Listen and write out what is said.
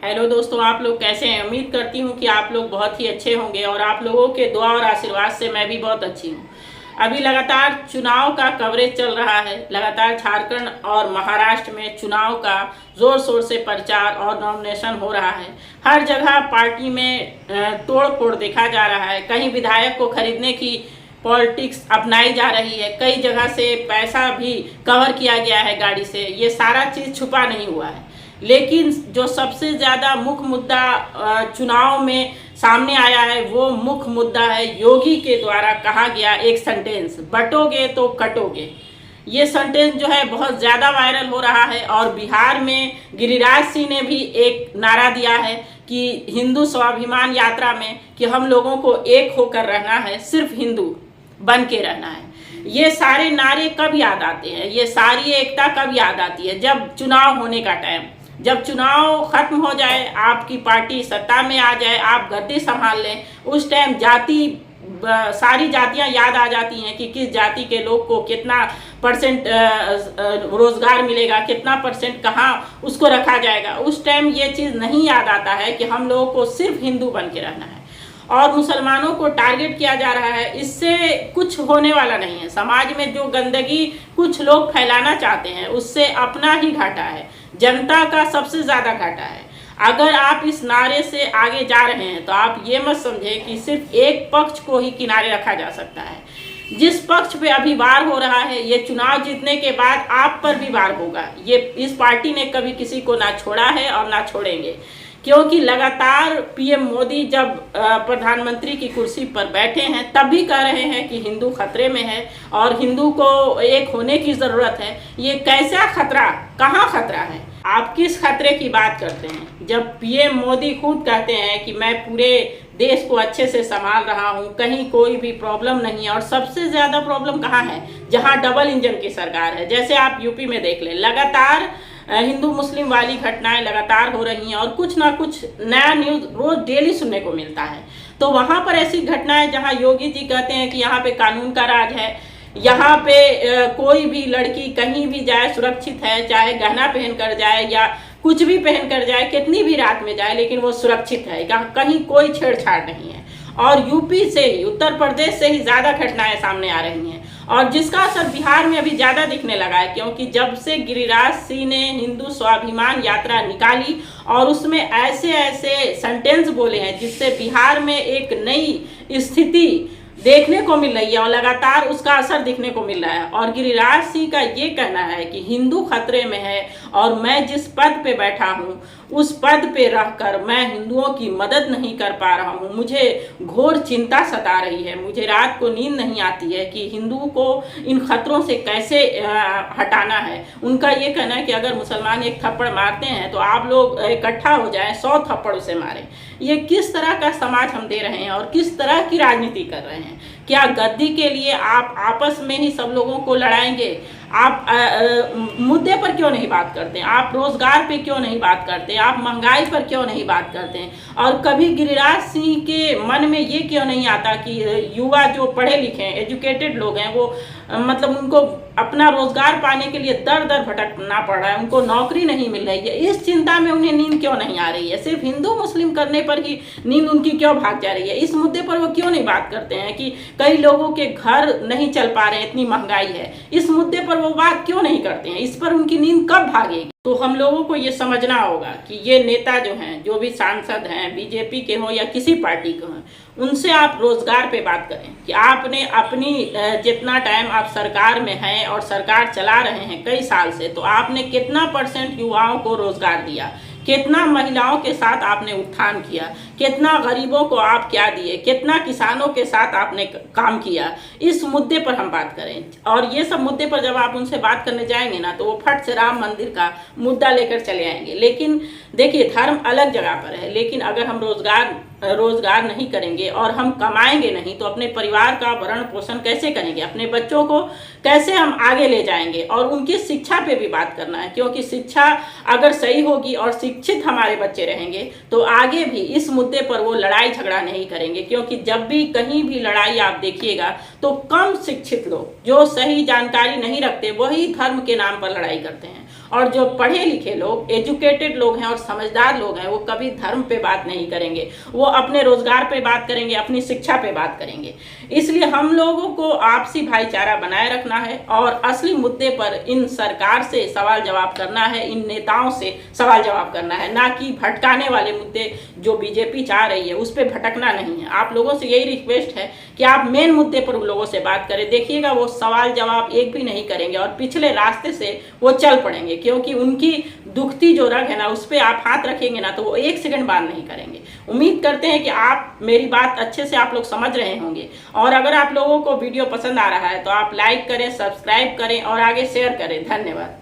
Hello दोस्तों, आप लोग कैसे हैं। उम्मीद करती हूँ कि आप लोग बहुत ही अच्छे होंगे और आप लोगों के दुआ और आशीर्वाद से मैं भी बहुत अच्छी हूँ। अभी लगातार चुनाव का कवरेज चल रहा है। लगातार झारखंड और महाराष्ट्र में चुनाव का जोर शोर से प्रचार और नॉमिनेशन हो रहा है। हर जगह पार्टी में तोड़ फोड़ देखा जा रहा है। कहीं विधायक को खरीदने की पॉलिटिक्स अपनाई जा रही है। कई जगह से पैसा भी कवर किया गया है गाड़ी से। ये सारा चीज़ छुपा नहीं हुआ है, लेकिन जो सबसे ज़्यादा मुख्य मुद्दा चुनाव में सामने आया है वो मुख्य मुद्दा है योगी के द्वारा कहा गया एक सेंटेंस, बटोगे तो कटोगे। ये सेंटेंस जो है बहुत ज़्यादा वायरल हो रहा है और बिहार में गिरिराज सिंह ने भी एक नारा दिया है कि हिंदू स्वाभिमान यात्रा में कि हम लोगों को एक होकर रहना है, सिर्फ हिंदू बन के रहना है। ये सारे नारे कब याद आते हैं, ये सारी एकता कब याद आती है? जब चुनाव होने का टाइम, जब चुनाव खत्म हो जाए, आपकी पार्टी सत्ता में आ जाए, आप गद्दी संभाल लें, उस टाइम सारी जातियां याद आ जाती हैं कि किस जाति के लोग को कितना परसेंट रोजगार मिलेगा, कितना परसेंट कहाँ उसको रखा जाएगा। उस टाइम ये चीज़ नहीं याद आता है कि हम लोगों को सिर्फ हिंदू बन के रहना है और मुसलमानों को टारगेट किया जा रहा है। इससे कुछ होने वाला नहीं है। समाज में जो गंदगी कुछ लोग फैलाना चाहते हैं उससे अपना ही घाटा है, जनता का सबसे ज़्यादा घाटा है। अगर आप इस नारे से आगे जा रहे हैं तो आप ये मत समझें कि सिर्फ एक पक्ष को ही किनारे रखा जा सकता है। जिस पक्ष पे अभी वार हो रहा है, ये चुनाव जीतने के बाद आप पर भी वार होगा। ये इस पार्टी ने कभी किसी को ना छोड़ा है और ना छोड़ेंगे, क्योंकि लगातार पीएम मोदी जब प्रधानमंत्री की कुर्सी पर बैठे हैं तब भी कह रहे हैं कि हिंदू खतरे में है और हिंदू को एक होने की ज़रूरत है। ये कैसा खतरा, कहाँ खतरा है? आप किस खतरे की बात करते हैं जब पीएम मोदी खुद कहते हैं कि मैं पूरे देश को अच्छे से संभाल रहा हूँ, कहीं कोई भी प्रॉब्लम नहीं है। और सबसे ज़्यादा प्रॉब्लम कहाँ है? जहाँ डबल इंजन की सरकार है। जैसे आप यूपी में देख लें, लगातार हिंदू मुस्लिम वाली घटनाएं लगातार हो रही हैं और कुछ ना कुछ नया न्यूज़ रोज डेली सुनने को मिलता है। तो वहाँ पर ऐसी घटनाएं जहाँ योगी जी कहते हैं कि यहाँ पे कानून का राज है, यहाँ पे कोई भी लड़की कहीं भी जाए सुरक्षित है, चाहे गहना पहन कर जाए या कुछ भी पहन कर जाए, कितनी भी रात में जाए, लेकिन वो सुरक्षित है, कहीं कोई छेड़छाड़ नहीं है। और यूपी से ही, उत्तर प्रदेश से ही ज़्यादा घटनाएं सामने आ रही हैं और जिसका असर बिहार में अभी ज़्यादा दिखने लगा है, क्योंकि जब से गिरिराज सिंह ने हिंदू स्वाभिमान यात्रा निकाली और उसमें ऐसे ऐसे सेंटेंस बोले हैं जिससे बिहार में एक नई स्थिति देखने को मिल रही है और लगातार उसका असर दिखने को मिल रहा है। और गिरिराज सिंह का ये कहना है कि हिंदू खतरे में है और मैं जिस पद पे बैठा हूँ उस पद पे रहकर मैं हिंदुओं की मदद नहीं कर पा रहा हूँ, मुझे घोर चिंता सता रही है, मुझे रात को नींद नहीं आती है कि हिंदुओं को इन खतरों से कैसे हटाना है। उनका ये कहना है कि अगर मुसलमान एक थप्पड़ मारते हैं तो आप लोग इकट्ठा हो जाएं, 100 थप्पड़ उसे मारें। ये किस तरह का समाज हम दे रहे हैं और किस तरह की राजनीति कर रहे हैं? क्या गद्दी के लिए आप आपस में ही सब लोगों को लड़ाएंगे? आप मुद्दे पर क्यों नहीं बात करते हैं? आप रोजगार पे क्यों नहीं बात करते? आप महंगाई पर क्यों नहीं बात करते हैं? और कभी गिरिराज सिंह के मन में ये क्यों नहीं आता कि युवा जो पढ़े लिखे हैं, एजुकेटेड लोग हैं, वो मतलब उनको अपना रोजगार पाने के लिए दर दर भटकना पड़ रहा है, उनको नौकरी नहीं मिल रही है, इस चिंता में उन्हें नींद क्यों नहीं आ रही है? सिर्फ हिंदू मुस्लिम करने पर ही नींद उनकी क्यों भाग जा रही है? इस मुद्दे पर वो क्यों नहीं बात करते हैं कि कई लोगों के घर नहीं चल पा रहे हैं, इतनी महंगाई है? इस मुद्दे पर वो बात क्यों नहीं करते हैं? इस पर उनकी नींद कब भागेगी? तो हम लोगों को ये समझना होगा कि ये नेता जो हैं, जो भी सांसद हैं, बीजेपी के हों या किसी पार्टी के हों, उनसे आप रोजगार पे बात करें कि आपने अपनी जितना टाइम आप सरकार में हैं और सरकार चला रहे हैं कई साल से, तो आपने कितना % युवाओं को रोजगार दिया, कितना महिलाओं के साथ आपने उत्थान किया, कितना गरीबों को आप क्या दिए, कितना किसानों के साथ आपने काम किया। इस मुद्दे पर हम बात करें और ये सब मुद्दे पर जब आप उनसे बात करने जाएंगे ना तो वो फट से राम मंदिर का मुद्दा लेकर चले आएंगे। लेकिन देखिए, धर्म अलग जगह पर है, लेकिन अगर हम रोजगार नहीं करेंगे और हम कमाएंगे नहीं तो अपने परिवार का भरण पोषण कैसे करेंगे? अपने बच्चों को कैसे हम आगे ले जाएंगे? और उनकी शिक्षा पे भी बात करना है, क्योंकि शिक्षा अगर सही होगी और शिक्षित हमारे बच्चे रहेंगे तो आगे भी इस मुद्दे पर वो लड़ाई झगड़ा नहीं करेंगे। क्योंकि जब भी कहीं भी लड़ाई आप देखिएगा तो कम शिक्षित लोग जो सही जानकारी नहीं रखते वही धर्म के नाम पर लड़ाई करते हैं और जो पढ़े लिखे लोग, एजुकेटेड लोग हैं और समझदार लोग हैं, वो कभी धर्म पे बात नहीं करेंगे, वो अपने रोजगार पे बात करेंगे, अपनी शिक्षा पे बात करेंगे। इसलिए हम लोगों को आपसी भाईचारा बनाए रखना है और असली मुद्दे पर इन सरकार से सवाल जवाब करना है, इन नेताओं से सवाल जवाब करना है, ना कि भटकाने वाले मुद्दे जो बीजेपी चाह रही है उस पर भटकना नहीं है। आप लोगों से यही रिक्वेस्ट है कि आप मेन मुद्दे पर उन लोगों से बात करें। देखिएगा वो सवाल जवाब एक भी नहीं करेंगे और पिछले रास्ते से वो चल पड़ेंगे, क्योंकि उनकी दुखती जो रग है ना उस पर आप हाथ रखेंगे ना तो वो एक सेकंड बात नहीं करेंगे। उम्मीद करते हैं कि आप मेरी बात अच्छे से आप लोग समझ रहे होंगे, और अगर आप लोगों को वीडियो पसंद आ रहा है तो आप लाइक करें, सब्सक्राइब करें और आगे शेयर करें। धन्यवाद।